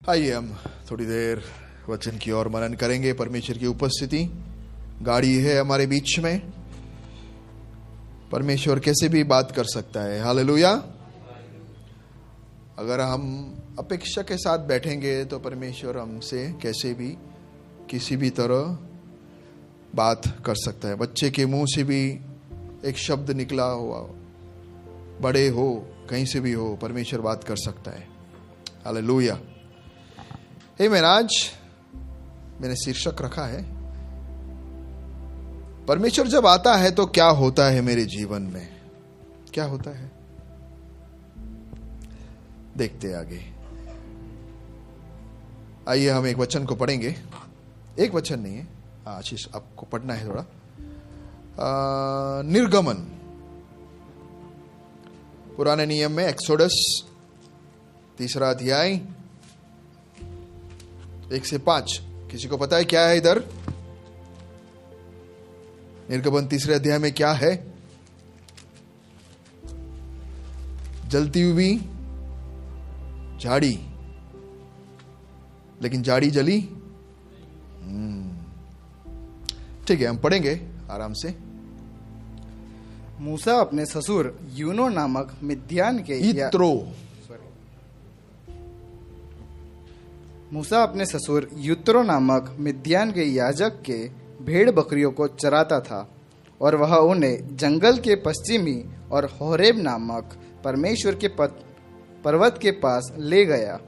आइए हम थोड़ी देर वचन की ओर मनन करेंगे। परमेश्वर की उपस्थिति गाड़ी है हमारे बीच में। परमेश्वर कैसे भी बात कर सकता है। हालेलुया। अगर हम अपेक्षा के साथ बैठेंगे तो परमेश्वर हमसे कैसे भी किसी भी तरह बात कर सकता है। बच्चे के मुंह से भी एक शब्द निकला हुआ, बड़े हो कहीं से भी हो, परमेश्वर बात कर सकता है। हालेलुया। हे आज मैंने शीर्षक रखा है, परमेश्वर जब आता है तो क्या होता है मेरे जीवन में। क्या होता है, देखते आगे। आइए हम एक वचन को पढ़ेंगे। एक वचन नहीं है, आशीष आपको पढ़ना है थोड़ा। निर्गमन, पुराने नियम में एक्सोडस 3 अध्याय 1 से 5। किसी को पता है क्या है इधर? निर्गमन 3 अध्याय में क्या है? जलती हुई झाड़ी, लेकिन झाड़ी जली। ठीक है, हम पढ़ेंगे आराम से। मूसा अपने ससुर यूनो नामक मिद्यान के मूसा अपने ससुर युत्रो नामक मिद्यान के याजक के भेड़ बकरियों को चराता था, और वह उन्हें जंगल के पश्चिमी और होरेब नामक परमेश्वर के पर्वत के पास ले गया।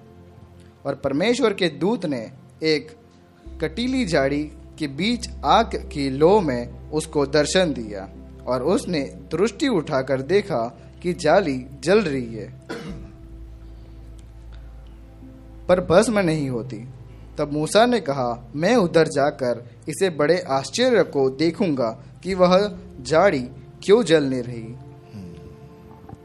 और परमेश्वर के दूत ने एक कटीली झाड़ी के बीच आग की लौ में उसको दर्शन दिया, और उसने दृष्टि उठाकर देखा कि जाली जल रही है पर भस्म नहीं होती। तब मूसा ने कहा, मैं उधर जाकर इसे बड़े आश्चर्य को देखूंगा कि वह झाड़ी क्यों जल नहीं रही।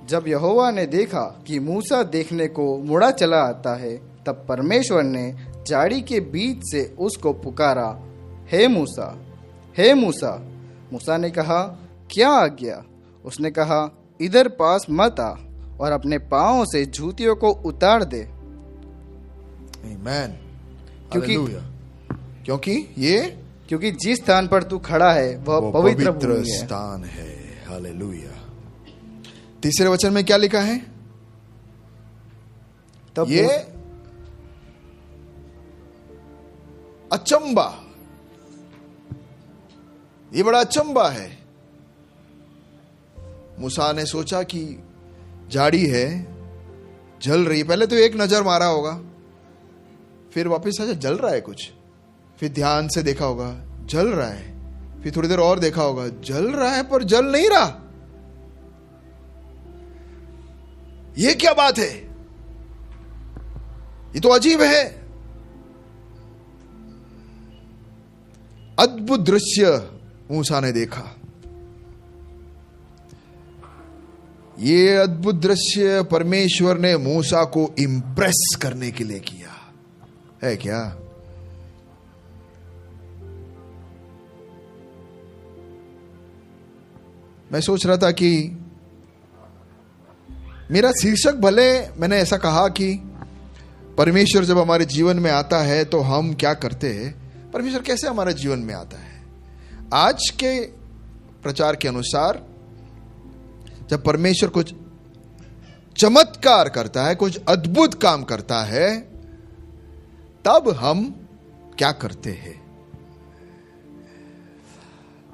जब यहोवा ने देखा कि मूसा देखने को मुड़ा चला आता है, तब परमेश्वर ने झाड़ी के बीच से उसको पुकारा, हे मूसा, हे मूसा। मूसा ने कहा, क्या आज्ञा? उसने कहा, इधर पास मत आ और अपने पांवों से जूतियों को उतार दे। आमीन। क्योंकि जिस स्थान पर तू खड़ा है वह पवित्र स्थान है। हालेलुया। 3 वचन में क्या लिखा है? तब ये अचंबा, ये बड़ा अचंबा है। मूसा ने सोचा कि झाड़ी है, जल रही। पहले तो एक नजर मारा होगा, फिर वापस अच्छा जल रहा है कुछ, फिर ध्यान से देखा होगा जल रहा है, फिर थोड़ी देर और देखा होगा जल रहा है पर जल नहीं रहा। ये क्या बात है? ये तो अजीब है। अद्भुत दृश्य मूसा ने देखा। ये अद्भुत दृश्य परमेश्वर ने मूसा को इंप्रेस करने के लिए किया है। क्या मैं सोच रहा था कि मेरा शीर्षक, भले मैंने ऐसा कहा कि परमेश्वर जब हमारे जीवन में आता है तो हम क्या करते हैं, परमेश्वर कैसे हमारे जीवन में आता है। आज के प्रचार के अनुसार जब परमेश्वर कुछ चमत्कार करता है, कुछ अद्भुत काम करता है, तब हम क्या करते हैं।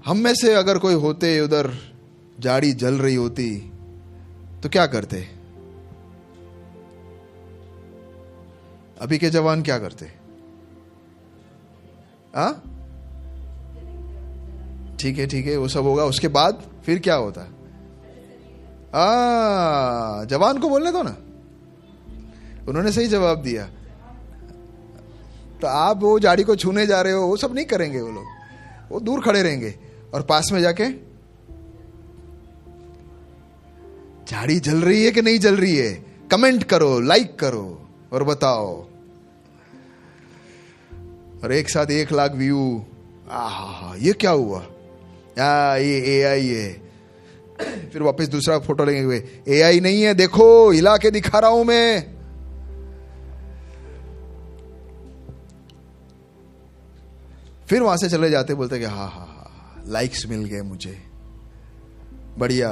हम में से अगर कोई होते, उधर झाड़ी जल रही होती, तो क्या करते? अभी के जवान क्या करते? ठीक है, वो सब होगा। उसके बाद फिर क्या होता? जवान को बोलने दो ना, उन्होंने सही जवाब दिया। तो आप वो झाड़ी को छूने जा रहे हो, वो सब नहीं करेंगे वो लोग, वो दूर खड़े रहेंगे और पास में जाके, झाड़ी जल रही है कि नहीं जल रही है, कमेंट करो, लाइक करो और बताओ। और एक साथ 1 लाख व्यू। ये क्या हुआ? ये एआई है। फिर वापस दूसरा फोटो लेंगे हुए, एआई नहीं है, देखो हिला के दिखा रहा हूं मैं। फिर वहां से चले जाते, बोलते कि हाँ हाँ हाँ लाइक्स मिल गए मुझे, बढ़िया,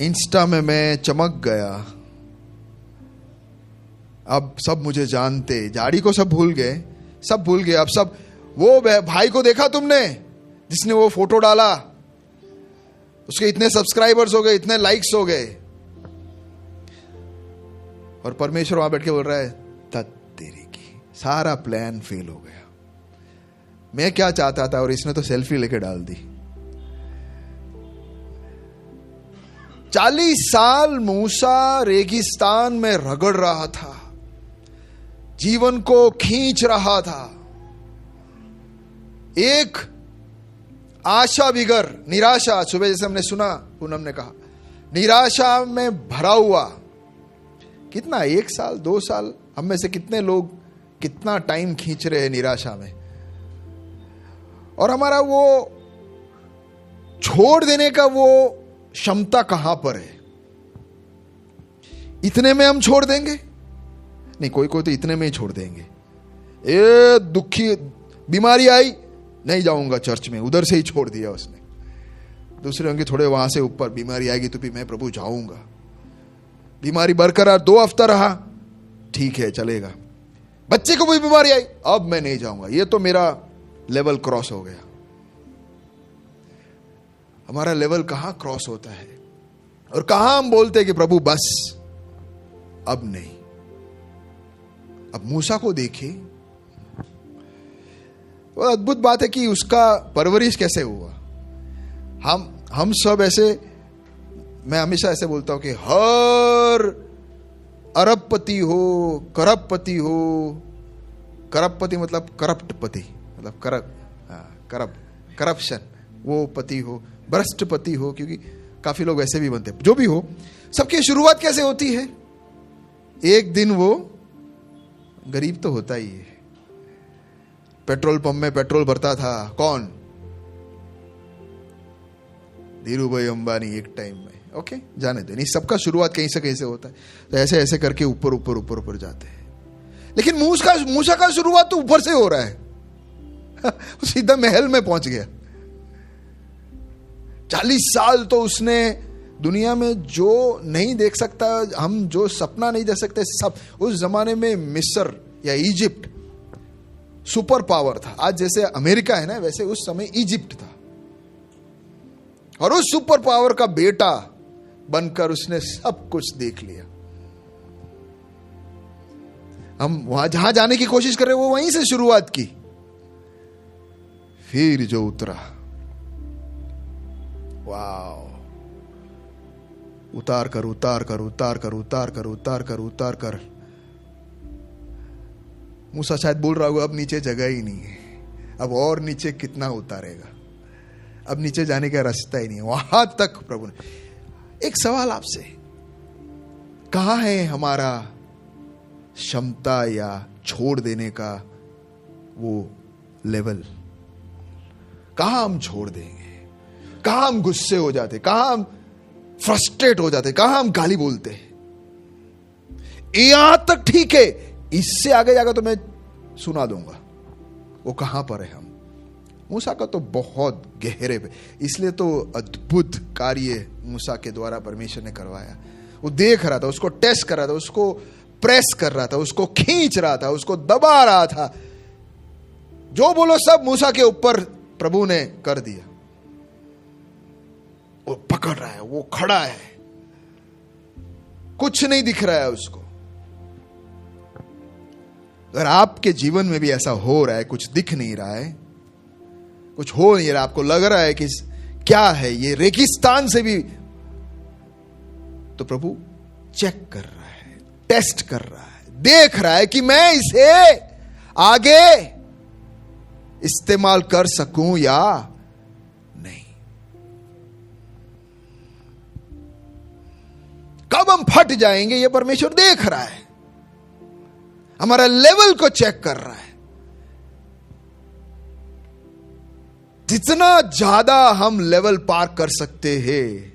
इंस्टा में मैं चमक गया, अब सब मुझे जानते, झाड़ी को सब भूल गए, सब भूल गए। अब सब, वो भाई को देखा तुमने जिसने वो फोटो डाला, उसके इतने सब्सक्राइबर्स हो गए, इतने लाइक्स हो गए, और परमेश्वर वहां बैठ के बोल रहा है तत् तेरी की, सारा प्लान फेल हो गया। मैं क्या चाहता था और इसने तो सेल्फी लेके डाल दी। 40 साल मूसा रेगिस्तान में रगड़ रहा था, जीवन को खींच रहा था, एक आशा बिगर, निराशा, सुबह जैसे हमने सुना, पूनम ने कहा, निराशा में भरा हुआ। कितना, 1 साल 2 साल, हम में से कितने लोग कितना टाइम खींच रहे हैं निराशा में, और हमारा वो छोड़ देने का वो क्षमता कहां पर है? इतने में हम छोड़ देंगे? नहीं, कोई कोई तो इतने में ही छोड़ देंगे। ए दुखी, बीमारी आई, नहीं जाऊंगा चर्च में, उधर से ही छोड़ दिया उसने। दूसरे होंगे थोड़े वहां से ऊपर, बीमारी आएगी तो भी मैं प्रभु जाऊंगा। बीमारी बरकरार 2 हफ्ता रहा, ठीक है चलेगा। बच्चे को भी बीमारी आई, अब मैं नहीं जाऊंगा, ये तो मेरा लेवल क्रॉस हो गया। हमारा लेवल कहां क्रॉस होता है, और कहां हम बोलते हैं कि प्रभु बस अब नहीं। अब मूसा को देखिए, वो अद्भुत बात है कि उसका परवरिश कैसे हुआ। हम सब ऐसे, मैं हमेशा ऐसे बोलता हूं कि हर अरबपति हो, करपपति हो, करपपति मतलब करप्ट पति, मतलब करप्शन, वो पति हो, भ्रष्टपति हो, क्योंकि काफी लोग वैसे भी बनते हैं। जो भी हो, सबकी शुरुआत कैसे होती है? एक दिन वो गरीब तो होता ही है, पेट्रोल पंप में पेट्रोल भरता था। कौन? धीरू भाई अंबानी एक टाइम में। ओके, जाने दे, नहीं, सबका शुरुआत कहीं से कहीं से होता है। तो ऐसे ऐसे करके ऊपर ऊपर ऊपर ऊपर जाते हैं। लेकिन मूसा का शुरुआत तो ऊपर से हो रहा है। सीधा महल में पहुंच गया। 40 साल तो उसने दुनिया में जो नहीं देख सकता, हम जो सपना नहीं देख सकते, सब। उस जमाने में मिस्र या इजिप्ट सुपर पावर था। आज जैसे अमेरिका है ना, वैसे उस समय इजिप्ट था, और उस सुपर पावर का बेटा बनकर उसने सब कुछ देख लिया। हम वहां जहां जाने की कोशिश कर रहे हैं, वो वहीं से शुरुआत की। फिर जो उतरा, वाह, उतार कर उतार कर उतार कर उतार कर उतार कर उतार कर। मूसा शायद बोल रहा होगा अब नीचे जगह ही नहीं है, अब और नीचे कितना उतारेगा, अब नीचे जाने का रास्ता ही नहीं है। वहां तक प्रभु ने। एक सवाल आपसे, कहां है हमारा क्षमता या छोड़ देने का वो लेवल? कहां हम छोड़ देंगे? कहां हम गुस्से हो जाते, कहां हम फ्रस्ट्रेट हो जाते, कहां हम गाली बोलते हैं? यहां तक ठीक है, इससे आगे जाकर तो मैं सुना दूंगा वो कहां पर है हम। मूसा का तो बहुत गहरे पे, इसलिए तो अद्भुत कार्य मूसा के द्वारा परमेश्वर ने करवाया। वो देख रहा था, उसको टेस्ट कर रहा था, उसको प्रेस कर रहा था, उसको खींच रहा था, उसको दबा रहा था। जो बोलो सब मूसा के ऊपर प्रभु ने कर दिया। वो पकड़ रहा है, वो खड़ा है, कुछ नहीं दिख रहा है उसको। अगर आपके जीवन में भी ऐसा हो रहा है, कुछ दिख नहीं रहा है, कुछ हो नहीं रहा, आपको लग रहा है कि क्या है ये, रेगिस्तान से भी, तो प्रभु चेक कर रहा है, टेस्ट कर रहा है, देख रहा है कि मैं इसे आगे इस्तेमाल कर सकूं या नहीं। कब हम फट जाएंगे ये परमेश्वर देख रहा है, हमारा लेवल को चेक कर रहा है। जितना ज्यादा हम लेवल पार कर सकते हैं,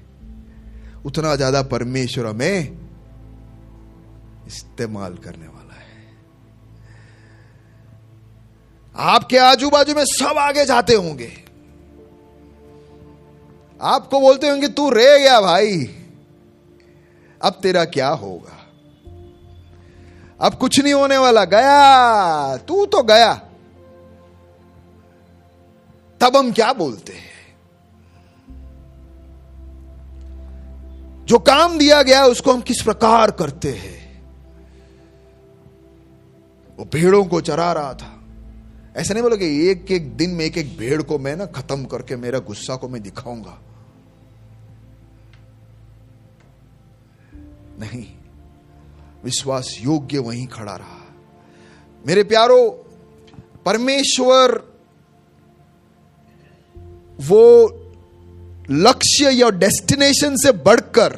उतना ज्यादा परमेश्वर हमें इस्तेमाल करने वाला है। आपके आजू बाजू में सब आगे जाते होंगे, आपको बोलते होंगे तू रह गया भाई, अब तेरा क्या होगा, अब कुछ नहीं होने वाला, गया तू तो गया। तब हम क्या बोलते हैं? जो काम दिया गया उसको हम किस प्रकार करते हैं? वो भेड़ों को चरा रहा था। ऐसा नहीं बोला कि एक एक दिन में एक एक भेड़ को मैं ना खत्म करके मेरा गुस्सा को मैं दिखाऊंगा, नहीं, विश्वास योग्य वहीं खड़ा रहा। मेरे प्यारो, परमेश्वर वो लक्ष्य या डेस्टिनेशन से बढ़कर,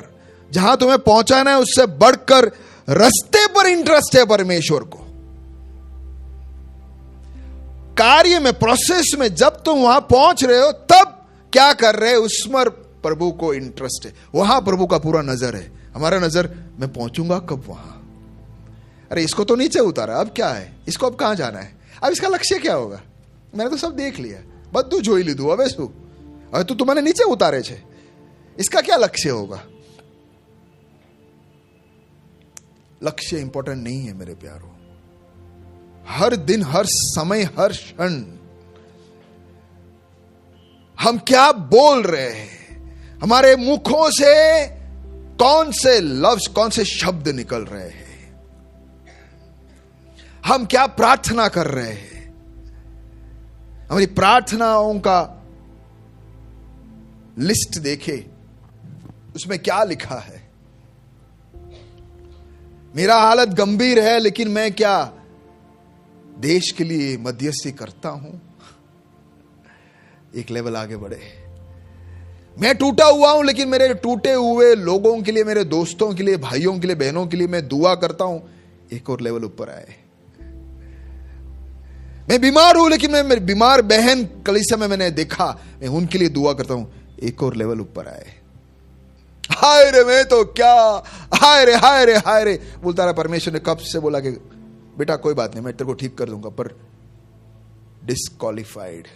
जहां तुम्हें पहुंचाना है उससे बढ़कर रास्ते पर इंटरेस्ट है परमेश्वर को। कार्य में, प्रोसेस में जब तुम वहां पहुंच रहे हो तब क्या कर रहे हो उसमें प्रभु को इंटरेस्ट है, वहां प्रभु का पूरा नजर है। हमारा नजर, मैं पहुंचूंगा कब वहां, अरे इसको तो नीचे उतारा, अब क्या है, इसको अब कहां जाना है, अब इसका लक्ष्य क्या होगा, मैंने तो सब देख लिया, બધું જોઈ લીધું, હવે શું, હવે તો મને નીચે ઉતારે છે, इसका क्या लक्ष्य होगा? लक्ष्य इंपॉर्टेंट नहीं है मेरे प्यारों। हर दिन, हर समय, हर क्षण हम क्या बोल रहे हैं, हमारे मुखों से कौन से लफ्ज, कौन से शब्द निकल रहे हैं, हम क्या प्रार्थना कर रहे हैं, हमारी प्रार्थनाओं का लिस्ट देखे, उसमें क्या लिखा है। मेरा हालत गंभीर है लेकिन मैं क्या देश के लिए मध्यस्थी करता हूं? एक लेवल आगे बढ़े। मैं टूटा हुआ हूं लेकिन मेरे टूटे हुए लोगों के लिए, मेरे दोस्तों के लिए, भाइयों के लिए, बहनों के लिए मैं दुआ करता हूं, एक और लेवल ऊपर आए। मैं बीमार हूं लेकिन मैं मेरी बीमार बहन कलीसिया में मैंने देखा, मैं उनके लिए दुआ करता हूं, एक और लेवल ऊपर आए। हाय रे, मैं तो क्या, हाय रे हाय रे हाय रे बोलता रहा। परमेश्वर ने कब से बोला कि बेटा कोई बात नहीं, मैं तेरे को ठीक कर दूंगा, पर डिस्क्वालिफाइड,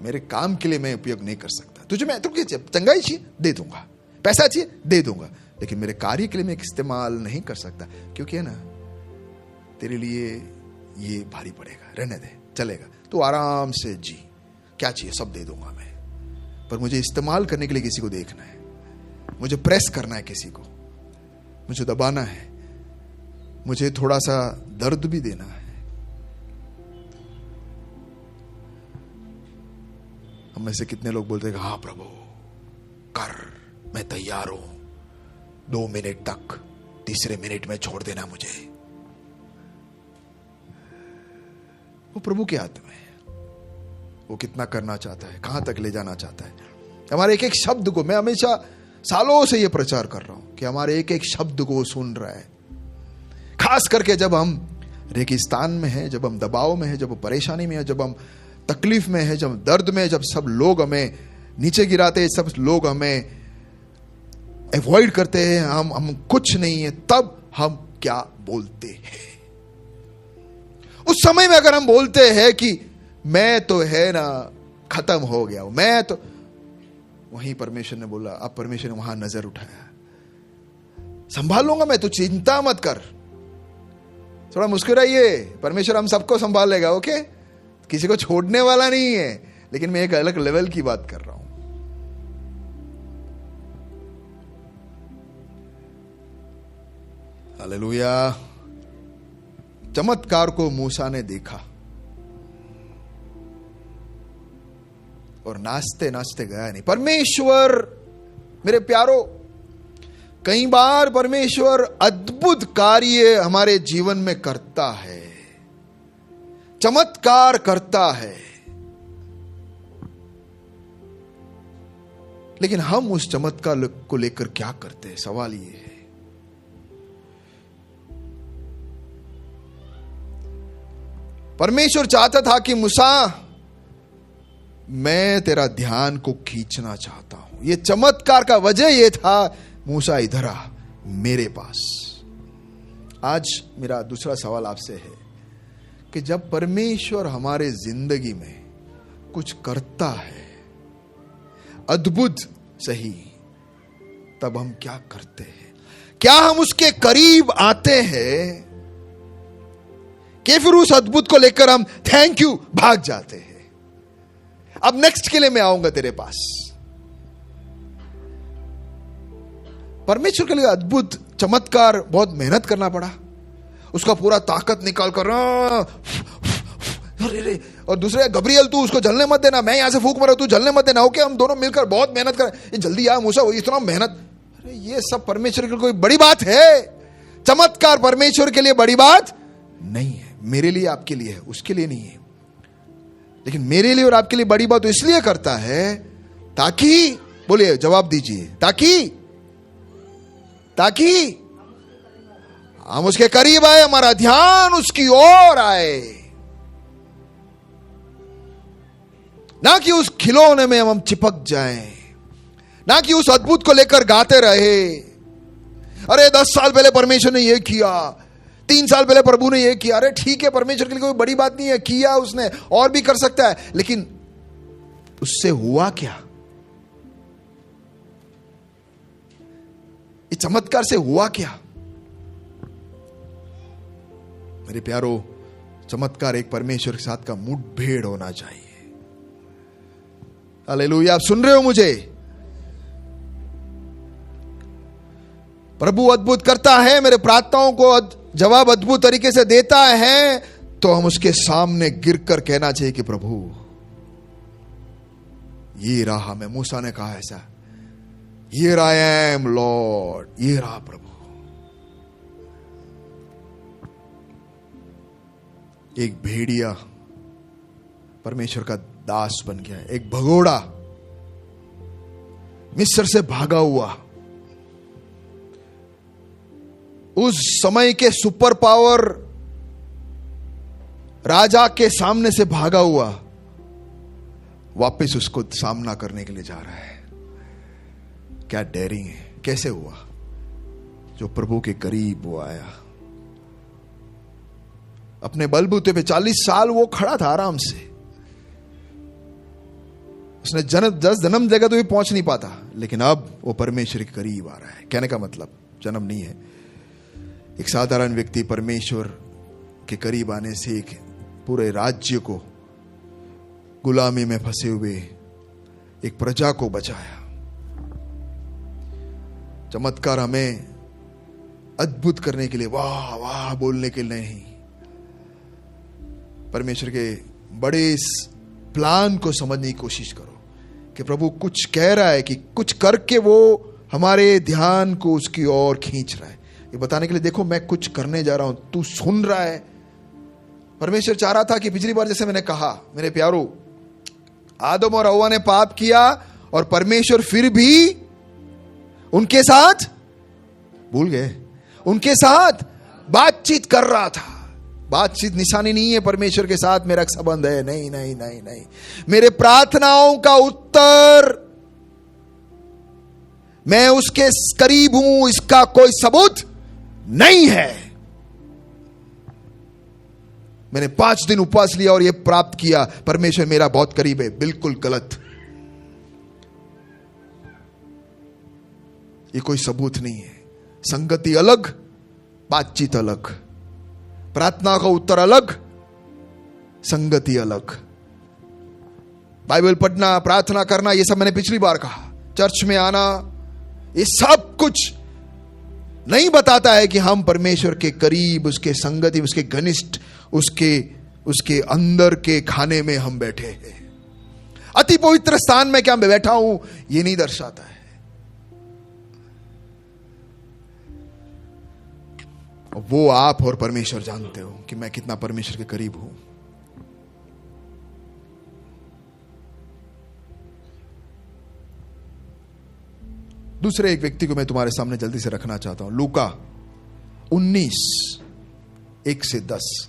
मेरे काम के लिए मैं उपयोग नहीं कर सकता। तुझे मैं तुझे चंगाई चाहिए दे दूंगा, पैसा चाहिए दे दूंगा, लेकिन मेरे कार्य के लिए मैं इस्तेमाल नहीं कर सकता, क्योंकि है ना तेरे लिए ये भारी पड़ेगा, रहने दे, चलेगा, तू आराम से जी, क्या चाहिए सब दे दूंगा मैं, पर मुझे इस्तेमाल करने के लिए किसी को देखना है, मुझे प्रेस करना है किसी को, मुझे दबाना है, मुझे थोड़ा सा दर्द भी देना है। हम में से कितने लोग बोलते हैं हाँ प्रभु कर, मैं तैयार हूं, 2 मिनट तक, तीसरे मिनट में छोड़ देना मुझे। वो प्रभु के हाथ में है, वो कितना करना चाहता है, कहां तक ले जाना चाहता है। हमारे एक एक शब्द को, मैं हमेशा सालों से ये प्रचार कर रहा हूं कि हमारे एक एक शब्द को वो सुन रहा है। खास करके जब हम रेगिस्तान में हैं, जब हम दबाव में हैं, जब हम परेशानी में हैं, जब हम तकलीफ में हैं, जब दर्द में, जब सब लोग हमें नीचे गिराते हैं, सब लोग हमें अवॉइड करते हैं, हम कुछ नहीं है, तब हम क्या बोलते हैं? उस समय में अगर हम बोलते हैं कि मैं तो है ना खत्म हो गया हूं, मैं तो, वहीं परमेश्वर ने बोला, अब परमेश्वर ने वहां नजर उठाया, संभाल लूंगा मैं, तो चिंता मत कर, थोड़ा मुस्कुराइए, परमेश्वर हम सबको संभाल लेगा, ओके, किसी को छोड़ने वाला नहीं है। लेकिन मैं एक अलग लेवल की बात कर रहा हूं। हालेलुया। चमत्कार को मूसा ने देखा और नाचते नाचते गया नहीं। परमेश्वर, मेरे प्यारो, कई बार परमेश्वर अद्भुत कार्य हमारे जीवन में करता है, चमत्कार करता है, लेकिन हम उस चमत्कार को लेकर क्या करते हैं? सवाल ये है। परमेश्वर चाहता था कि मूसा, मैं तेरा ध्यान को खींचना चाहता हूं। यह चमत्कार का वजह यह था, मूसा इधर आ मेरे पास, आज मेरा दूसरा सवाल आपसे है कि जब परमेश्वर हमारे जिंदगी में कुछ करता है, अद्भुत सही, तब हम क्या करते हैं? क्या हम उसके करीब आते हैं कि फिर उस अद्भुत को लेकर हम थैंक यू भाग जाते हैं? अब नेक्स्ट के लिए मैं आऊंगा तेरे पास। परमेश्वर के लिए अद्भुत चमत्कार बहुत मेहनत करना पड़ा, उसका पूरा ताकत निकाल कर और दूसरे गब्रियल तू उसको जलने मत देना, मैं यहां से फूंक मारा तू जलने मत देना, ओके हम दोनों मिलकर बहुत मेहनत करें, ये जल्दी आ मूसा, इतना मेहनत। अरे ये सब परमेश्वर के लिए कोई बड़ी बात है? चमत्कार परमेश्वर के लिए बड़ी बात नहीं है, मेरे लिए आपके लिए है, उसके लिए नहीं है। लेकिन मेरे लिए और आपके लिए बड़ी बात तो इसलिए करता है ताकि, बोलिए जवाब दीजिए, ताकि हम उसके करीब आए, हमारा ध्यान उसकी ओर आए, ना कि उस खिलौने में हम चिपक जाएं, ना कि उस अद्भुत को लेकर गाते रहे। अरे 10 साल पहले परमेश्वर ने यह किया, 3 साल पहले प्रभु ने यह किया। अरे ठीक है, परमेश्वर के लिए कोई बड़ी बात नहीं है, किया उसने, और भी कर सकता है, लेकिन उससे हुआ क्या? इस चमत्कार से हुआ क्या? मेरे प्यारो, चमत्कार एक परमेश्वर के साथ का मुठभेड़ होना चाहिए। हालेलुया, आप सुन रहे हो मुझे? प्रभु अद्भुत करता है, मेरे प्रार्थनाओं को जवाब अद्भुत तरीके से देता है, तो हम उसके सामने गिरकर कहना चाहिए कि प्रभु ये रहा, मैं मूसा ने कहा ऐसा, हियर आई एम लॉर्ड, ये रहा प्रभु। एक भेड़िया परमेश्वर का दास बन गया, एक भगोड़ा मिस्र से भागा हुआ, उस समय के सुपर पावर राजा के सामने से भागा हुआ, वापस उसको सामना करने के लिए जा रहा है। क्या डेयरिंग है! कैसे हुआ? जो प्रभु के करीब वो आया, अपने बलबूते पे 40 साल वो खड़ा था आराम से, उसने 10 जन्म देगा तो भी पहुंच नहीं पाता, लेकिन अब वो परमेश्वर के करीब आ रहा है। कहने का मतलब जन्म नहीं है, एक साधारण व्यक्ति परमेश्वर के करीब आने से एक पूरे राज्य को, गुलामी में फंसे हुए एक प्रजा को बचाया। चमत्कार हमें अद्भुत करने के लिए, वाह वाह बोलने के लिए नहीं, परमेश्वर के बड़े इस प्लान को समझने की कोशिश करो कि प्रभु कुछ कह रहा है, कि कुछ करके वो हमारे ध्यान को उसकी ओर खींच रहा है। ये बताने के लिए, देखो मैं कुछ करने जा रहा हूं, तू सुन रहा है। परमेश्वर चाह रहा था कि पिछली बार जैसे मैंने कहा, मेरे प्यारो, आदम और हव्वा ने पाप किया और परमेश्वर फिर भी उनके साथ, भूल गए, उनके साथ बातचीत कर रहा था। बातचीत निशानी नहीं है परमेश्वर के साथ मेरा संबंध है, नहीं नहीं नहीं नहीं, मेरे प्रार्थनाओं का उत्तर, मैं उसके करीब हूं, इसका कोई सबूत नहीं है। मैंने 5 दिन उपवास लिया और यह प्राप्त किया, परमेश्वर मेरा बहुत करीब है, बिल्कुल गलत। ये कोई सबूत नहीं है। संगति अलग, बातचीत अलग, प्रार्थना का उत्तर अलग, संगति अलग। बाइबल पढ़ना, प्रार्थना करना, ये सब मैंने पिछली बार कहा, चर्च में आना, ये सब कुछ नहीं बताता है कि हम परमेश्वर के करीब, उसके संगति, उसके घनिष्ठ, उसके अंदर के खाने में हम बैठे हैं। अति पवित्र स्थान में क्या मैं बैठा हूं, ये नहीं दर्शाता है। वो आप और परमेश्वर जानते हो कि मैं कितना परमेश्वर के करीब हूं। दूसरे एक व्यक्ति को मैं तुम्हारे सामने जल्दी से रखना चाहता हूं, लूका 19:1-10।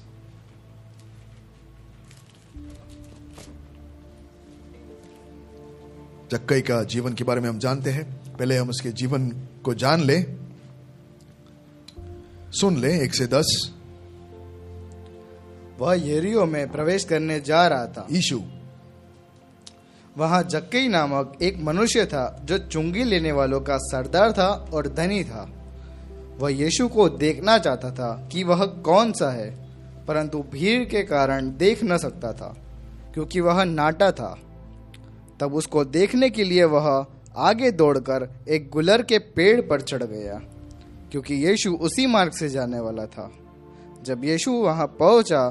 जक्कई का जीवन के बारे में हम जानते हैं, पहले हम उसके जीवन को जान लें। सुन ले 1 से 10। वह यरीहो में प्रवेश करने जा रहा था। यीशु वहां जक्कई नामक एक मनुष्य था जो चुंगी लेने वालों का सरदार था और धनी था। वह यीशु को देखना चाहता था कि वह कौन सा है, परंतु भीड़ के कारण देख न सकता था क्योंकि वह नाटा था। तब उसको देखने के लिए वह आगे दौड़कर एक गुलर के पेड़ पर चढ़ गया क्योंकि यीशु उसी मार्ग से जाने वाला था। जब यीशु वहां पहुंचा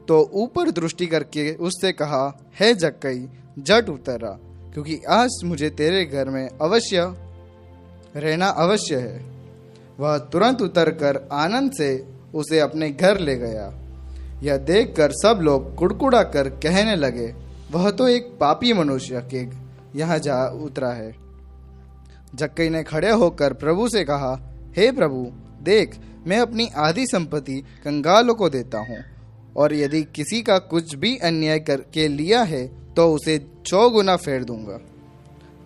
तो ऊपर दृष्टि करके उससे कहा, हे जक्कई, झट उतर आ, क्योंकि आज मुझे तेरे घर में अवश्य रहना अवश्य है। वह तुरंत उतरकर आनंद से उसे अपने घर ले गया। यह देखकर सब लोग कुड़कुड़ा कर कहने लगे, वह तो एक पापी मनुष्य के यहाँ जा उतरा है। जक्कई ने खड़े होकर प्रभु से कहा, हे प्रभु, देख, मैं अपनी आधी संपत्ति कंगालों को देता हूँ, और यदि किसी का कुछ भी अन्याय करके लिया है तो उसे 100 गुना फेर दूंगा।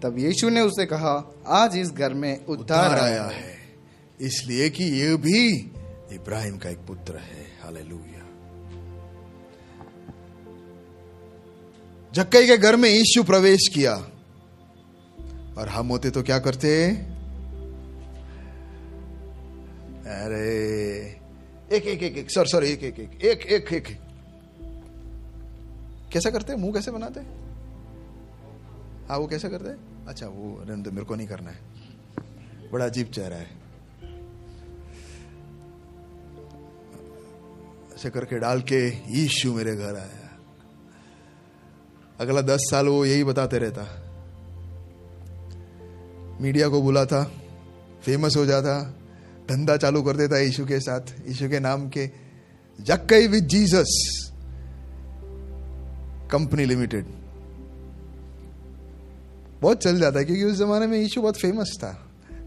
तब यीशु ने उसे कहा, आज इस घर में उद्धार आया है, इसलिए कि ये भी इब्राहिम का एक पुत्र है। हालेलुया। जक्कई के घर में यीशु प्रवेश किया, और हम होते तो क्या करते? अरे एक कैसा करते? मुंह कैसे बनाते? हाँ, वो कैसे करते? अच्छा, वो मेरे को नहीं करना है, बड़ा अजीब चेहरा है। ऐसे करके डाल के यीशु मेरे घर आया। अगला 10 साल वो यही बताते रहता, मीडिया को बुलाता, फेमस हो जाता, धंधा चालू कर देता यीशु के साथ, यीशु के नाम के, जक्कई विद जीसस कंपनी लिमिटेड। बहुत चल जाता है क्योंकि उस जमाने में यीशु बहुत फेमस था।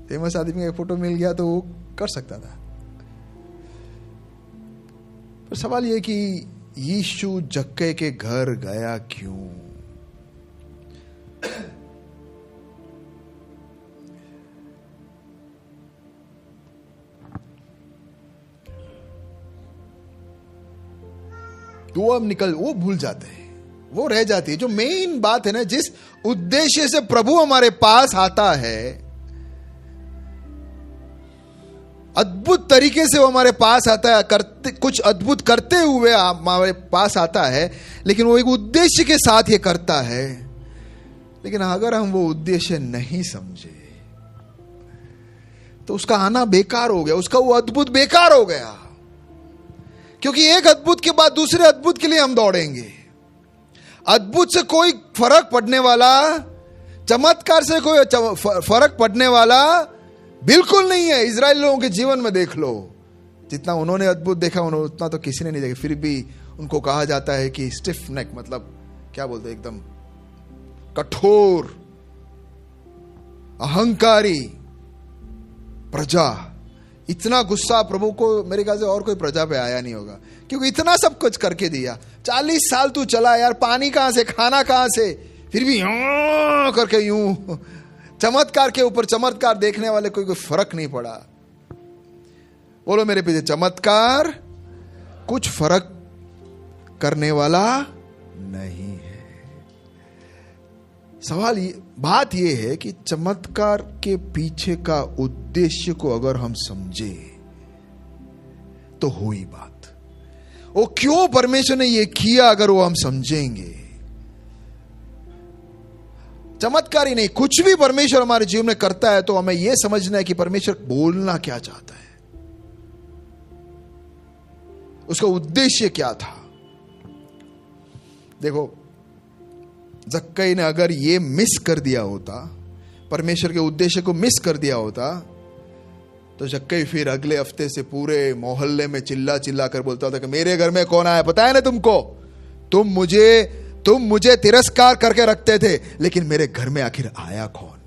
फेमस आदमी का फोटो मिल गया तो वो कर सकता था। पर सवाल यह कि यीशु जक्कई के घर गया क्यों? तो वो अब वो भूल जाते हैं, वो रह जाती है जो मेन बात है ना, जिस उद्देश्य से प्रभु हमारे पास आता है, अद्भुत तरीके से वो हमारे पास आता है, कुछ अद्भुत करते हुए हमारे पास आता है, लेकिन वो एक उद्देश्य के साथ ये करता है। लेकिन अगर हम वो उद्देश्य नहीं समझे तो उसका आना बेकार हो गया, उसका वो अद्भुत बेकार हो गया, क्योंकि एक अद्भुत के बाद दूसरे अद्भुत के लिए हम दौड़ेंगे। अद्भुत से कोई फर्क पड़ने वाला, चमत्कार से कोई फर्क पड़ने वाला बिल्कुल नहीं है। इजराइल लोगों के जीवन में देख लो, जितना उन्होंने अद्भुत देखा उतना तो किसी ने नहीं देखा, फिर भी उनको कहा जाता है कि स्टिफ नेक, मतलब क्या बोलते हैं, एकदम कठोर, अहंकारी प्रजा। इतना गुस्सा प्रभु को मेरे ख्याल से और कोई प्रजा पे आया नहीं होगा, क्योंकि इतना सब कुछ करके दिया। 40 साल तू चला यार, पानी कहां से, खाना कहां से, फिर भी यूं करके यूं चमत्कार के ऊपर चमत्कार देखने वाले कोई फर्क नहीं पड़ा। बोलो मेरे पीछे, चमत्कार कुछ फर्क करने वाला नहीं है। सवाल बात यह है कि चमत्कार के पीछे का उद्देश्य को अगर हम समझे तो हुई बात। वो क्यों परमेश्वर ने ये किया अगर वो हम समझेंगे। चमत्कार ही नहीं, कुछ भी परमेश्वर हमारे जीवन में करता है तो हमें यह समझना है कि परमेश्वर बोलना क्या चाहता है, उसका उद्देश्य क्या था। देखो, जक्कई ने अगर ये मिस कर दिया होता, परमेश्वर के उद्देश्य को मिस कर दिया होता, तो जक्कई फिर अगले हफ्ते से पूरे मोहल्ले में चिल्ला चिल्ला कर बोलता था कि मेरे घर में कौन आया पता है ना तुमको, तुम मुझे तिरस्कार करके रखते थे, लेकिन मेरे घर में आखिर आया कौन?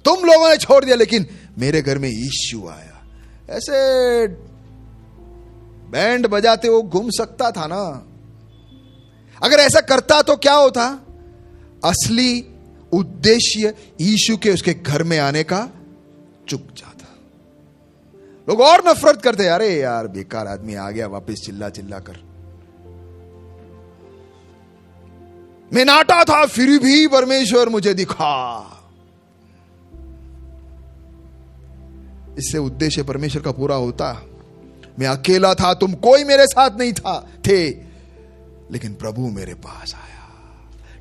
तुम लोगों ने छोड़ दिया, लेकिन मेरे घर में यीशु आया। ऐसे बैंड बजाते वो घूम सकता था ना। अगर ऐसा करता तो क्या होता? असली उद्देश्य यीशु के उसके घर में आने का चुक जाता। लोग और नफरत करते, अरे यार बेकार आदमी आ गया वापस चिल्ला चिल्ला कर। मैं नाटा था फिर भी परमेश्वर मुझे दिखा। इससे उद्देश्य परमेश्वर का पूरा होता। मैं अकेला था, तुम कोई मेरे साथ नहीं थे, लेकिन प्रभु मेरे पास आया,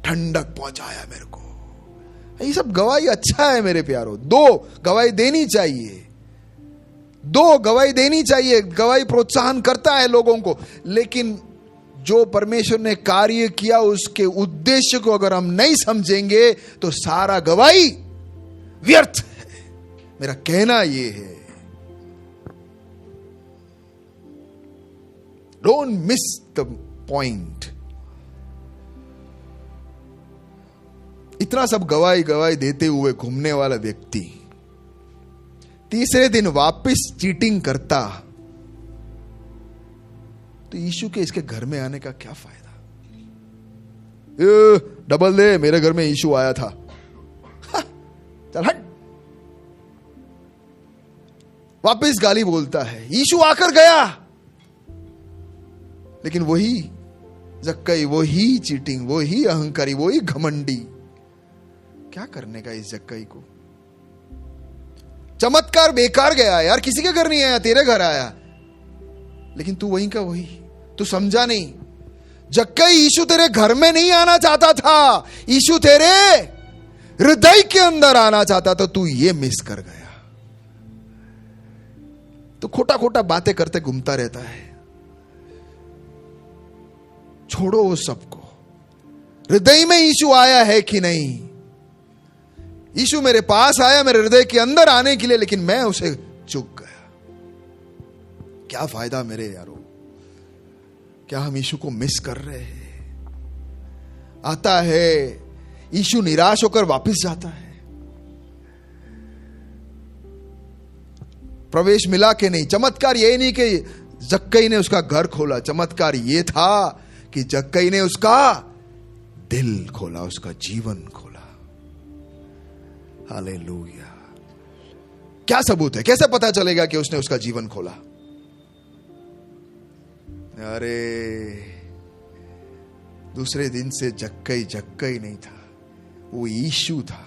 ठंडक पहुंचाया मेरे को। ये सब गवाही अच्छा है मेरे प्यारो। दो गवाही देनी चाहिए, दो गवाही देनी चाहिए। गवाही प्रोत्साहन करता है लोगों को, लेकिन जो परमेश्वर ने कार्य किया उसके उद्देश्य को अगर हम नहीं समझेंगे तो सारा गवाही व्यर्थ है। मेरा कहना यह है, डोंट मिस द पॉइंट। इतना सब गवाही गवाही देते हुए घूमने वाला व्यक्ति तीसरे दिन वापस चीटिंग करता तो यीशु के इसके घर में आने का क्या फायदा? डबल दे, मेरे घर में यीशु आया था। चल हट। वापस गाली बोलता है, यीशु आकर गया। लेकिन वही जक्कई, वही चीटिंग, वही अहंकारी, वही घमंडी, क्या करने का इस जक्कई को? चमत्कार बेकार गया यार, किसी के घर नहीं आया, तेरे घर आया। लेकिन तू वहीं का वही, तू समझा नहीं। जक्कई, यीशु तेरे घर में नहीं आना चाहता था, यीशु तेरे हृदय के अंदर आना चाहता था, तू ये मिस कर गया। तो खोटा खोटा बातें करते घूमता रहता है। छोड़ो उस सबको। हृदय में यीशु आया है कि नहीं? यीशु मेरे पास आया मेरे हृदय के अंदर आने के लिए, लेकिन मैं उसे चूक गया। क्या फायदा मेरे यारो? क्या हम यीशु को मिस कर रहे हैं? आता है यीशु, निराश होकर वापस जाता है। प्रवेश मिला कि नहीं? चमत्कार ये नहीं कि जक्कई ने उसका घर खोला, चमत्कार ये था कि जक्कई ने उसका दिल खोला, उसका जीवन खोला। हालेलुया। क्या सबूत है? कैसे पता चलेगा कि उसने उसका जीवन खोला? अरे दूसरे दिन से जक्कई जक्कई नहीं था, वो यीशु था।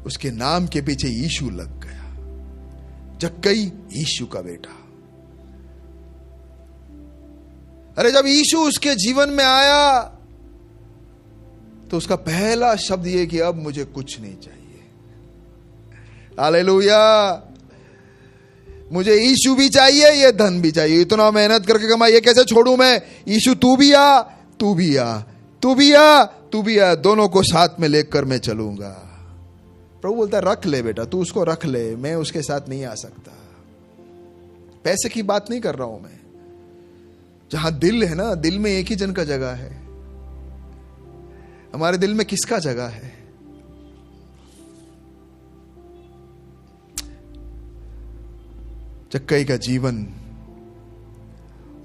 उसके नाम के पीछे यीशु लग गया। जक्कई यीशु का बेटा। अरे जब यीशु उसके जीवन में आया तो उसका पहला शब्द यह कि अब मुझे कुछ नहीं चाहिए। हालेलुया। मुझे यीशु भी चाहिए, ये धन भी चाहिए। इतना मेहनत करके कमाई, ये कैसे छोड़ूं मैं? यीशु तू भी आ, तू भी आ, तू भी आ, तू भी आ, दोनों को साथ में लेकर मैं चलूंगा। प्रभु बोलता है रख ले बेटा, तू उसको रख ले, मैं उसके साथ नहीं आ सकता। पैसे की बात नहीं कर रहा हूं मैं। जहां दिल है ना, दिल में एक ही जन का जगह है। हमारे दिल में किसका जगह है? जक्कई का जीवन,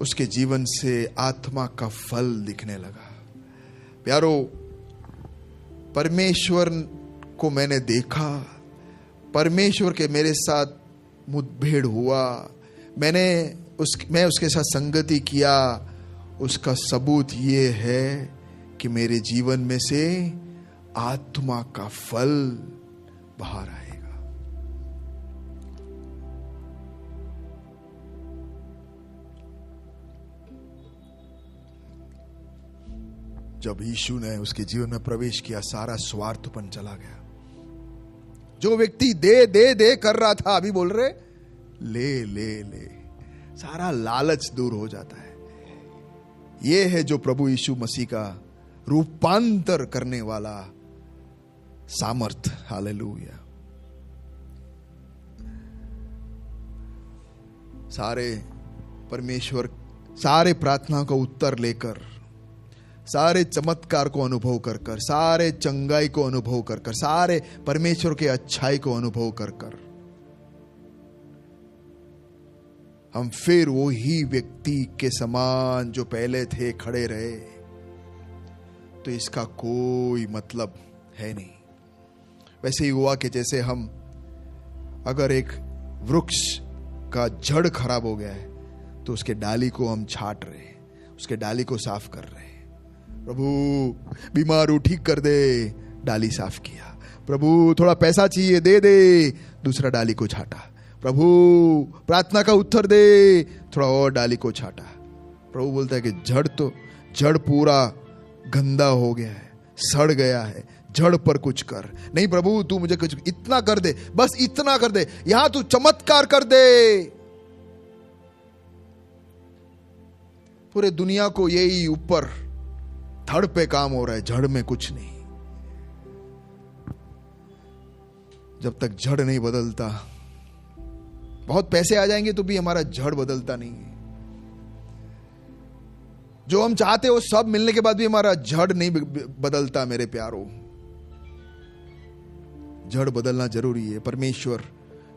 उसके जीवन से आत्मा का फल दिखने लगा। प्यारो, परमेश्वर को मैंने देखा, परमेश्वर के मेरे साथ मुठभेड़ हुआ, मैं उसके साथ संगति किया। उसका सबूत ये है कि मेरे जीवन में से आत्मा का फल बाहर आएगा। जब यीशु ने उसके जीवन में प्रवेश किया, सारा स्वार्थपन चला गया। जो व्यक्ति दे दे दे कर रहा था, अभी बोल रहे ले ले ले। सारा लालच दूर हो जाता है। यह है जो प्रभु यीशु मसीह का रूपांतर करने वाला सामर्थ। हालेलुया। सारे परमेश्वर, सारे प्रार्थना का उत्तर लेकर, सारे चमत्कार को अनुभव कर कर, सारे चंगाई को अनुभव कर कर, सारे परमेश्वर के अच्छाई को अनुभव कर कर हम फिर वही व्यक्ति के समान जो पहले थे खड़े रहे, तो इसका कोई मतलब है नहीं। वैसे ही हुआ कि जैसे हम अगर एक वृक्ष का जड़ खराब हो गया है तो उसके डाली को हम छाट रहे हैं, उसके डाली को साफ कर रहे हैं। प्रभु बीमार हूं, ठीक कर दे, डाली साफ किया। प्रभु थोड़ा पैसा चाहिए, दे दे, दूसरा डाली को छाटा। प्रभु प्रार्थना का उत्तर दे, थोड़ा और डाली को छाटा। प्रभु बोलता है कि जड़ पूरा गंदा हो गया है, सड़ गया है, जड़ पर कुछ कर। नहीं प्रभु तू मुझे कुछ इतना कर दे, बस इतना कर दे, यहां तू चमत्कार कर दे। पूरे दुनिया को यही ऊपर धड़ पे काम हो रहा है, जड़ में कुछ नहीं। जब तक जड़ नहीं बदलता, बहुत पैसे आ जाएंगे तो भी हमारा जड़ बदलता नहीं है। जो हम चाहते हो सब मिलने के बाद भी हमारा जड़ नहीं बदलता। मेरे प्यारों, जड़ बदलना जरूरी है। परमेश्वर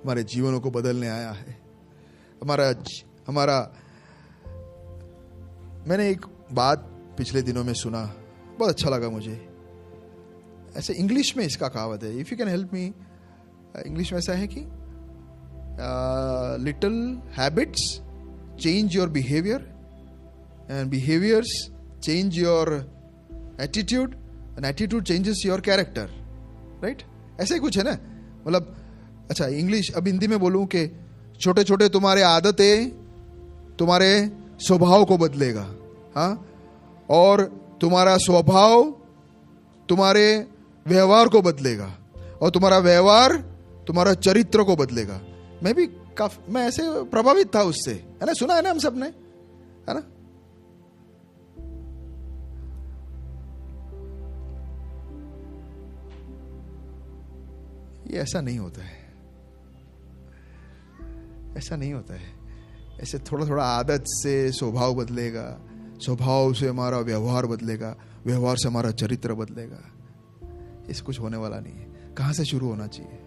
हमारे जीवनों को बदलने आया है। हमारा मैंने एक बात पिछले दिनों में सुना, बहुत अच्छा लगा मुझे। ऐसे इंग्लिश में इसका कहावत है, if you can help me. English में ऐसा है कि little habits change your behaviour and behaviours change your attitude and attitude changes your character, right? ऐसे ही कुछ है ना, मतलब अच्छा इंग्लिश अब हिंदी में बोलूं कि छोटे छोटे तुम्हारे आदतें तुम्हारे स्वभाव को बदलेगा, हाँ, और तुम्हारा स्वभाव तुम्हारे व्यवहार को बदलेगा, और तुम्हारा व्यवहार तुम्हारा चरित्र को बदलेगा। मैं ऐसे प्रभावित था उससे, है ना, सुना है ना हम सब ने, है ना। ये ऐसा नहीं होता है, ऐसा नहीं होता है। ऐसे थोड़ा थोड़ा आदत से स्वभाव बदलेगा, स्वभाव से हमारा व्यवहार बदलेगा, व्यवहार से हमारा चरित्र बदलेगा। इससे कुछ होने वाला नहीं है। कहां से शुरू होना चाहिए?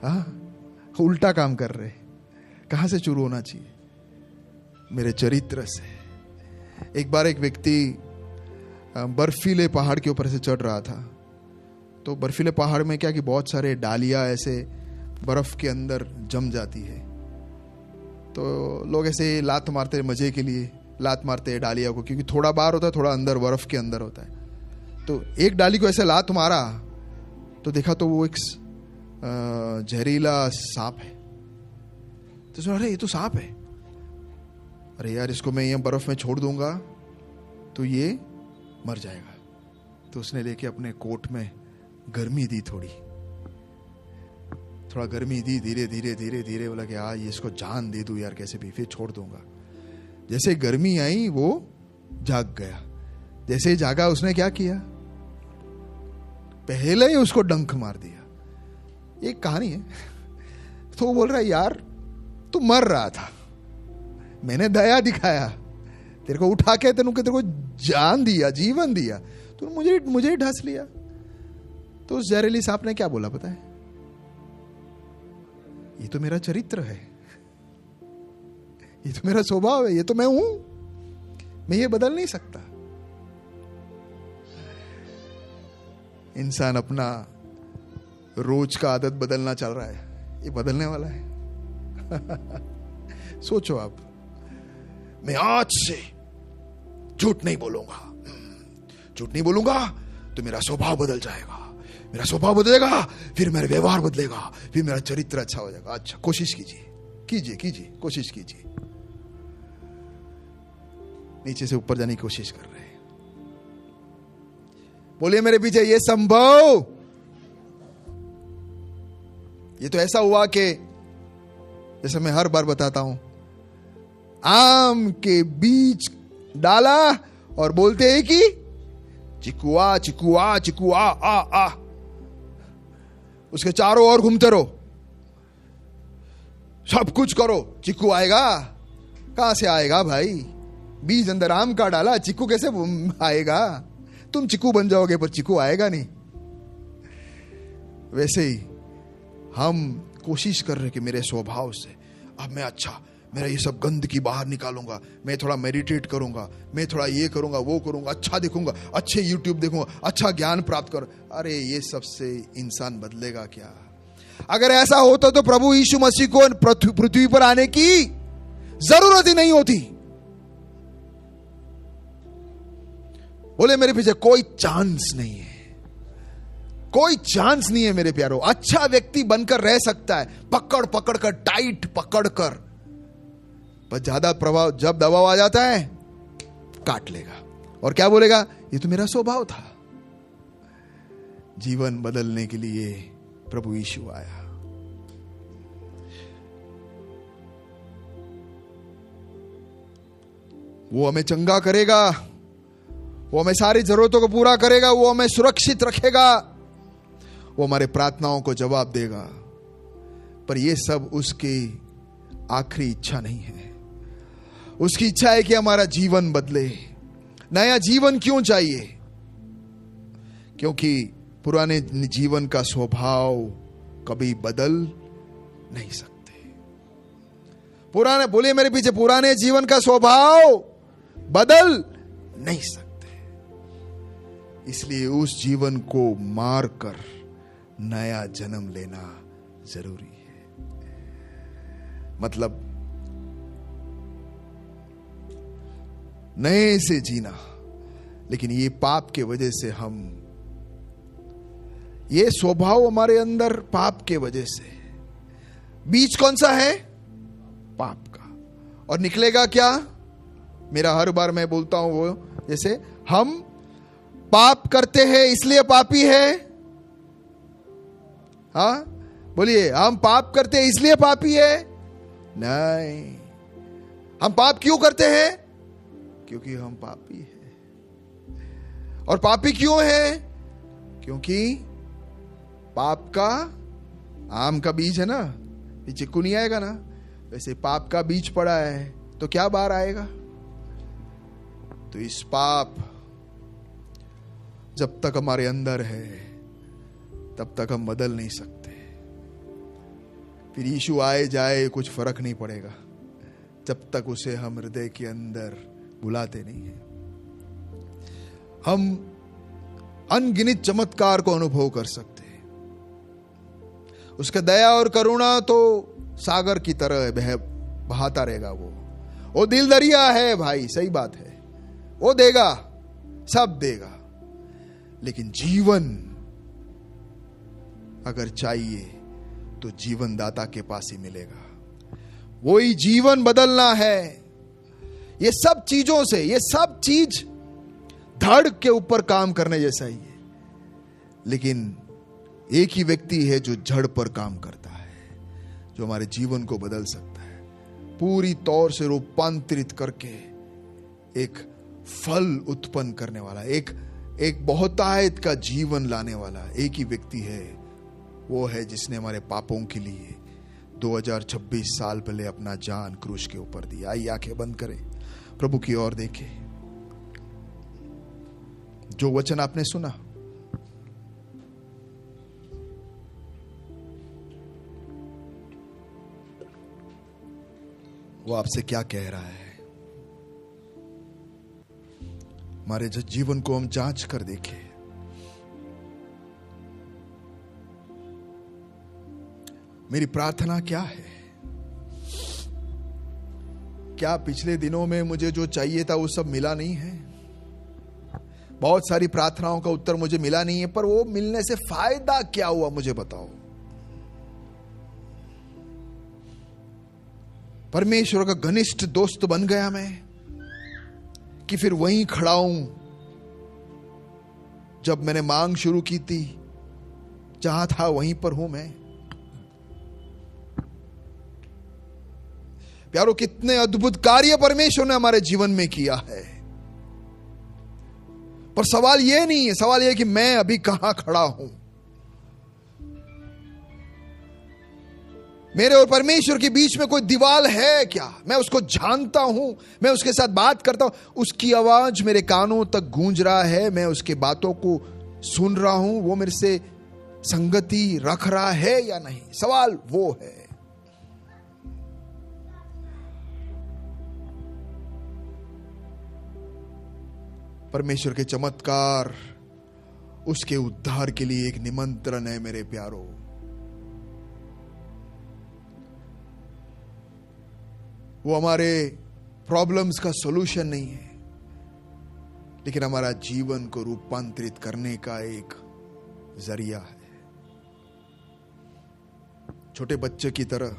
हाँ, उल्टा काम कर रहे। कहां से शुरू होना चाहिए? मेरे चरित्र से। एक बार एक व्यक्ति बर्फीले पहाड़ के ऊपर से चढ़ रहा था। तो बर्फीले पहाड़ में क्या कि बहुत सारे डालियां ऐसे बर्फ के अंदर जम जाती है। तो लोग ऐसे लात मारते मजे के लिए, लात मारते हैं डालिया को, क्योंकि थोड़ा बाहर होता है, थोड़ा अंदर बर्फ के अंदर होता है। तो एक डाली को ऐसे लात मारा तो देखा तो वो एक जहरीला सांप है। तो सुना, अरे ये तो सांप है, अरे यार इसको मैं ये बर्फ में छोड़ दूंगा तो ये मर जाएगा। तो उसने लेके अपने कोट में गर्मी दी, थोड़ा गर्मी दी, धीरे धीरे धीरे धीरे बोला कि ये इसको जान दे दूं यार कैसे भी, फिर छोड़ दूंगा। जैसे गर्मी आई वो जाग गया। जैसे ही जागा उसने क्या किया, पहले ही उसको डंक मार दिया। एक कहानी है। तो वो बोल रहा है यार तू मर रहा था, मैंने दया दिखाया, तेरे को उठा के तेरे को जान दिया, जीवन दिया, तू मुझे ही ढस लिया। तो उस जहरीली सांप ने क्या बोला पता है? ये तो मेरा चरित्र है, ये तो मेरा स्वभाव है, ये तो मैं हूं, मैं ये बदल नहीं सकता। इंसान अपना रोज का आदत बदलना चल रहा है, ये बदलने वाला है। सोचो आप, मैं आज से झूठ नहीं बोलूंगा, झूठ नहीं बोलूंगा तो मेरा स्वभाव बदल जाएगा, मेरा स्वभाव बदलेगा, फिर मेरा व्यवहार बदलेगा, फिर मेरा चरित्र अच्छा हो जाएगा। अच्छा, कोशिश कीजिए कीजिए कीजिए, कोशिश कीजिए। नीचे से ऊपर जाने की कोशिश कर रहे हैं। बोलिए मेरे पीछे, ये संभव। ये तो ऐसा हुआ कि जैसे मैं हर बार बताता हूं, आम के बीज डाला और बोलते हैं कि चिकुआ चिकुआ चिकुआ आ आ, उसके चारों ओर घूमते रहो, सब कुछ करो, चिक्कू आएगा? कहां से आएगा भाई? बीज अंदर आम का डाला, चिक्कू कैसे आएगा? तुम चिक्कू बन जाओगे पर चिक्कू आएगा नहीं। वैसे ही हम कोशिश कर रहे कि मेरे स्वभाव से अब मैं अच्छा, मेरा ये सब गंदगी बाहर निकालूंगा, मैं थोड़ा मेडिटेट करूंगा, मैं थोड़ा ये करूंगा वो करूंगा, अच्छा दिखूंगा, अच्छे यूट्यूब देखूंगा, अच्छा ज्ञान प्राप्त करूं। अरे ये सबसे इंसान बदलेगा क्या? अगर ऐसा होता तो प्रभु यीशु मसीह को पृथ्वी पर आने की जरूरत ही नहीं होती। बोले मेरे पीछे कोई चांस नहीं है, कोई चांस नहीं है मेरे प्यारो। अच्छा व्यक्ति बनकर रह सकता है, पकड़ पकड़ कर, टाइट पकड़ कर, पर ज्यादा प्रभाव जब दबाव आ जाता है काट लेगा और क्या बोलेगा, ये तो मेरा स्वभाव था। जीवन बदलने के लिए प्रभु यीशु आया। वो हमें चंगा करेगा, वो हमें सारी जरूरतों को पूरा करेगा, वो हमें सुरक्षित रखेगा, वो हमारे प्रार्थनाओं को जवाब देगा। पर यह सब उसकी आखिरी इच्छा नहीं है। उसकी इच्छा है कि हमारा जीवन बदले। नया जीवन क्यों चाहिए? क्योंकि पुराने जीवन का स्वभाव कभी बदल नहीं सकते। पुराने, बोलिए मेरे पीछे, पुराने जीवन का स्वभाव बदल नहीं सकते। इसलिए उस जीवन को मारकर नया जन्म लेना जरूरी है। मतलब नए से जीना। लेकिन ये पाप के वजह से हम, ये स्वभाव हमारे अंदर पाप के वजह से, बीज कौन सा है? पाप का। और निकलेगा क्या? मेरा हर बार मैं बोलता हूं वो, जैसे हम पाप करते हैं इसलिए पापी है। हाँ बोलिए, हम पाप करते हैं इसलिए पापी है? नहीं। हम पाप क्यों करते हैं? क्योंकि हम पापी हैं। और पापी क्यों है? क्योंकि पाप का, आम का बीज है ना, ये चिक्कू नहीं आएगा ना, वैसे पाप का बीज पड़ा है तो क्या बाहर आएगा? तो इस पाप जब तक हमारे अंदर है तब तक हम बदल नहीं सकते। फिर यीशु आए जाए कुछ फर्क नहीं पड़ेगा जब तक उसे हम हृदय के अंदर बुलाते नहीं हैं। हम अनगिनत चमत्कार को अनुभव कर सकते हैं। उसका दया और करुणा तो सागर की तरह बहाता रहेगा। वो दिल दरिया है भाई, सही बात है, वो देगा, सब देगा। लेकिन जीवन अगर चाहिए तो जीवन दाता के पास ही मिलेगा। वही जीवन बदलना है। ये सब चीजों से, ये सब चीज धड़ के ऊपर काम करने जैसा ही है। लेकिन एक ही व्यक्ति है जो जड़ पर काम करता है, जो हमारे जीवन को बदल सकता है, पूरी तौर से रूपांतरित करके एक फल उत्पन्न करने वाला, एक बहुतायत का जीवन लाने वाला एक ही व्यक्ति है। वो है जिसने हमारे पापों के लिए 2026 साल पहले अपना जान क्रूस के ऊपर दिया। आइए आंखें बंद करें, प्रभु की ओर देखें। जो वचन आपने सुना, वो आपसे क्या कह रहा है? हमारे जीवन को हम जांच कर देखें। मेरी प्रार्थना क्या है? क्या पिछले दिनों में मुझे जो चाहिए था वो सब मिला नहीं है? बहुत सारी प्रार्थनाओं का उत्तर मुझे मिला नहीं है, पर वो मिलने से फायदा क्या हुआ मुझे बताओ। परमेश्वर का घनिष्ठ दोस्त बन गया मैं, कि फिर वहीं खड़ा हूं जब मैंने मांग शुरू की थी, जहां था वहीं पर हूं मैं। प्यारो, कितने अद्भुत कार्य परमेश्वर ने हमारे जीवन में किया है। पर सवाल यह नहीं है, सवाल यह है कि मैं अभी कहां खड़ा हूं। मेरे और परमेश्वर के बीच में कोई दीवार है क्या? मैं उसको जानता हूं, मैं उसके साथ बात करता हूं, उसकी आवाज मेरे कानों तक गूंज रहा है, मैं उसके बातों को सुन रहा हूं, वो मेरे से संगति रख रहा है या नहीं? सवाल वो है। परमेश्वर के चमत्कार, उसके उद्धार के लिए एक निमंत्रण है मेरे प्यारो। वो हमारे प्रॉब्लम्स का सॉल्यूशन नहीं है, लेकिन हमारा जीवन को रूपांतरित करने का एक जरिया है। छोटे बच्चे की तरह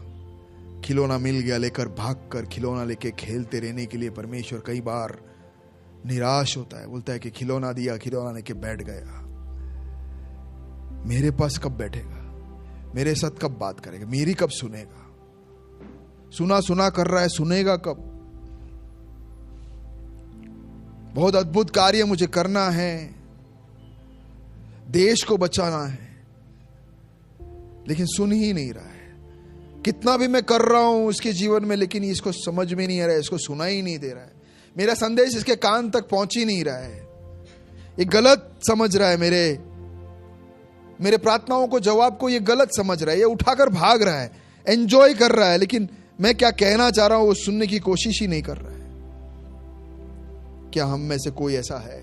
खिलौना मिल गया लेकर भागकर खिलौना लेके खेलते रहने के लिए परमेश्वर कई बार निराश होता है, बोलता है कि खिलौना दिया, खिलौना लेके बैठ गया, मेरे पास कब बैठेगा, मेरे साथ कब बात करेगा, मेरी कब सुनेगा, सुना सुना कर रहा है, सुनेगा कब। बहुत अद्भुत कार्य मुझे करना है, देश को बचाना है, लेकिन सुन ही नहीं रहा है। कितना भी मैं कर रहा हूं उसके जीवन में, लेकिन इसको समझ में नहीं आ रहा है, इसको सुना ही नहीं दे रहा है, मेरा संदेश इसके कान तक पहुंच ही नहीं रहा है, ये गलत समझ रहा है, मेरे प्रार्थनाओं को, जवाब को ये गलत समझ रहा है, ये उठाकर भाग रहा है, एंजॉय कर रहा है, लेकिन मैं क्या कहना चाह रहा हूं वो सुनने की कोशिश ही नहीं कर रहा है। क्या हम में से कोई ऐसा है?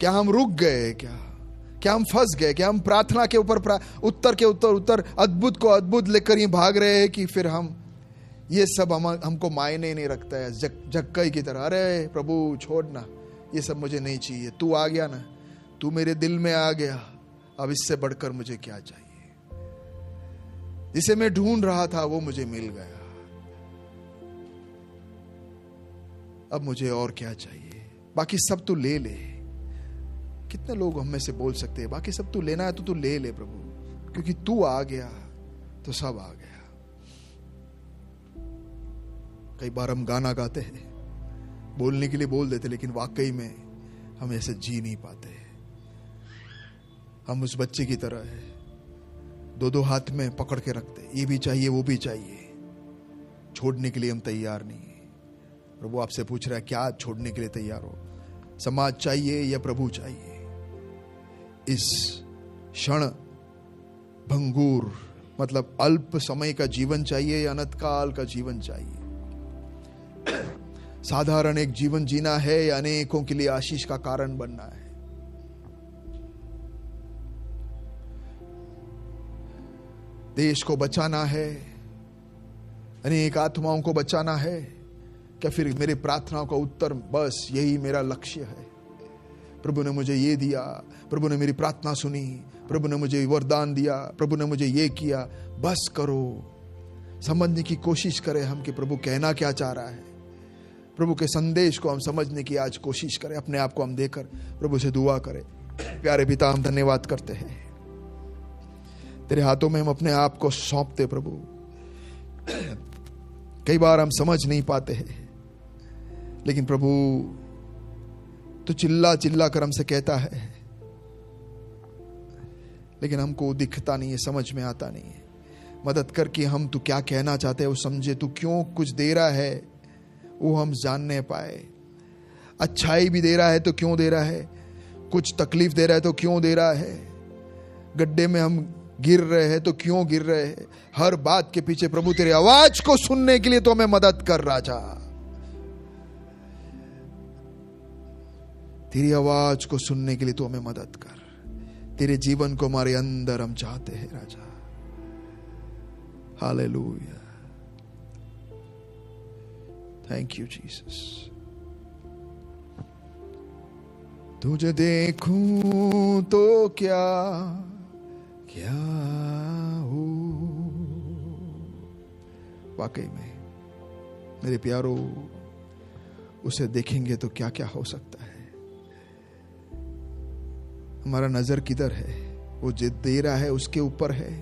क्या हम रुक गए? क्या हम फंस गए? क्या हम प्रार्थना के ऊपर उत्तर के उत्तर अद्भुत को अद्भुत लेकर ही भाग रहे हैं कि फिर हम ये सब हमको मायने नहीं रखता है, जक्कई की तरह, अरे प्रभु छोड़ना, ये सब मुझे नहीं चाहिए, तू आ गया ना, तू मेरे दिल में आ गया, अब इससे बढ़कर मुझे क्या चाहिए, जिसे मैं ढूंढ रहा था वो मुझे मिल गया, अब मुझे और क्या चाहिए, बाकी सब तू ले ले। कितने लोग हम में से बोल सकते हैं बाकी सब तू लेना है तो तू ले ले प्रभु, क्योंकि तू आ गया तो सब आ गया। कई बार हम गाना गाते हैं, बोलने के लिए बोल देते, लेकिन वाकई में हम ऐसे जी नहीं पाते। हम उस बच्चे की तरह है, दो हाथ में पकड़ के रखते, ये भी चाहिए वो भी चाहिए, छोड़ने के लिए हम तैयार नहीं है। प्रभु आपसे पूछ रहा है, क्या छोड़ने के लिए तैयार हो? समाज चाहिए या प्रभु चाहिए? इस क्षण भंगूर मतलब अल्प समय का जीवन चाहिए या अनंत काल का जीवन चाहिए? साधारण एक जीवन जीना है या अनेकों के लिए आशीष का कारण बनना है? देश को बचाना है, अनेक आत्माओं को बचाना है, क्या फिर मेरी प्रार्थनाओं का उत्तर बस यही मेरा लक्ष्य है? प्रभु ने मुझे ये दिया, प्रभु ने मेरी प्रार्थना सुनी, प्रभु ने मुझे वरदान दिया, प्रभु ने मुझे ये किया, बस करो। समझने की कोशिश करें हम कि प्रभु कहना क्या चाह रहा है, प्रभु के संदेश को हम समझने की आज कोशिश करें, अपने आप को हम देकर प्रभु से दुआ करें। प्यारे पिता, हम धन्यवाद करते हैं, तेरे हाथों में हम अपने आप को सौंपते प्रभु। कई बार हम समझ नहीं पाते हैं, लेकिन प्रभु तू चिल्ला चिल्ला कर हमसे कहता है, लेकिन हमको दिखता नहीं है, समझ में आता नहीं है। मदद कर कि हम तू क्या कहना चाहते हैं वो समझे, तू क्यों कुछ दे रहा है वो हम जानने पाए। अच्छाई भी दे रहा है तो क्यों दे रहा है, कुछ तकलीफ दे रहा है तो क्यों दे रहा है, गड्ढे में हम गिर रहे हैं तो क्यों गिर रहे हैं। हर बात के पीछे प्रभु तेरी आवाज को सुनने के लिए तो हमें मदद कर राजा, तेरी आवाज को सुनने के लिए तो हमें मदद कर। तेरे जीवन को हमारे अंदर हम चाहते हैं राजा। Hallelujah, thank you Jesus. तुझे देखूं तो क्या क्या हो, वाकई में मेरे प्यारो, उसे देखेंगे तो क्या क्या हो सकता है। हमारा नजर किधर है, वो जिद दे रहा है उसके ऊपर है,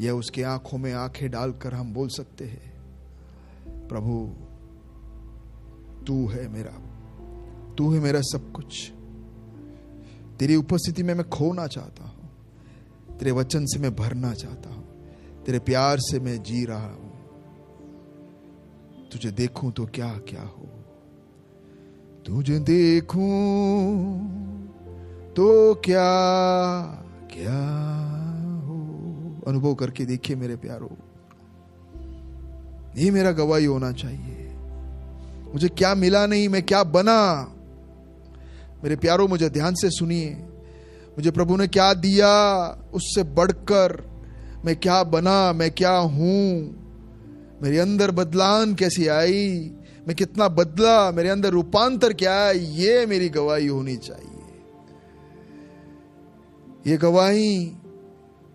या उसके आंखों में आंखें डालकर हम बोल सकते हैं प्रभु तू है मेरा सब कुछ। तेरी उपस्थिति में मैं खोना चाहता हूं, तेरे वचन से मैं भरना चाहता हूं, तेरे प्यार से मैं जी रहा हूं। तुझे देखूं तो क्या क्या हो, तुझे देखूं तो क्या क्या हो। अनुभव करके देखिए मेरे प्यारो, ये मेरा गवाही होना चाहिए। मुझे क्या मिला नहीं, मैं क्या बना। मेरे प्यारो मुझे ध्यान से सुनिए, मुझे प्रभु ने क्या दिया उससे बढ़कर मैं क्या बना, मैं क्या हूं। मेरे अंदर बदलाव कैसी आई, मैं कितना बदला, मेरे अंदर रूपांतर क्या है, ये मेरी गवाही होनी चाहिए। ये गवाही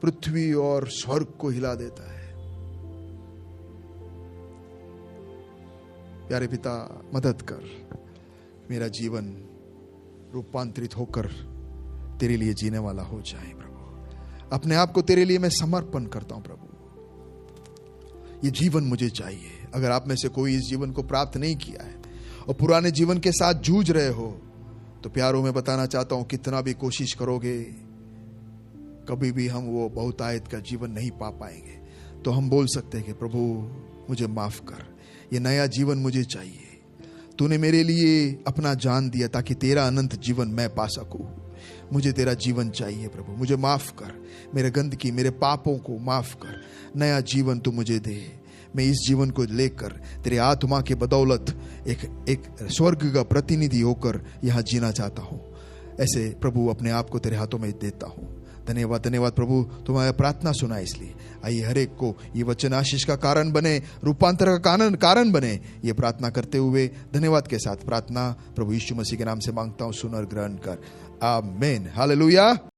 पृथ्वी और स्वर्ग को हिला देता है। प्यारे पिता, मदद कर, मेरा जीवन रूपांतरित होकर तेरे लिए जीने वाला हो जाए प्रभु। अपने आप को तेरे लिए मैं समर्पण करता हूं प्रभु। ये जीवन मुझे चाहिए। अगर आप में से कोई इस जीवन को प्राप्त नहीं किया है और पुराने जीवन के साथ जूझ रहे हो, तो प्यारों में बताना चाहता हूं, कितना भी कोशिश करोगे कभी भी हम वो बहुतायत का जीवन नहीं पा पाएंगे। तो हम बोल सकते हैं कि प्रभु मुझे माफ कर, ये नया जीवन मुझे चाहिए। तूने मेरे लिए अपना जान दिया ताकि तेरा अनंत जीवन मैं पा सकूं। मुझे तेरा जीवन चाहिए प्रभु। मुझे माफ कर, मेरे गंदगी, मेरे पापों को माफ कर। नया जीवन तू मुझे दे। मैं इस जीवन को लेकर तेरे आत्मा के बदौलत एक स्वर्ग का प्रतिनिधि होकर यहाँ जीना चाहता हूँ। ऐसे प्रभु अपने आप को तेरे हाथों में देता हूँ। धन्यवाद, धन्यवाद प्रभु, तुम्हारी प्रार्थना सुना इसलिए। आइए हर एक को ये वचन आशीष का कारण बने, रूपांतर का कारण बने, ये प्रार्थना करते हुए धन्यवाद के साथ प्रार्थना प्रभु यीशु मसीह के नाम से मांगता हूँ। सुन और ग्रहण कर। आमीन। हालेलुया।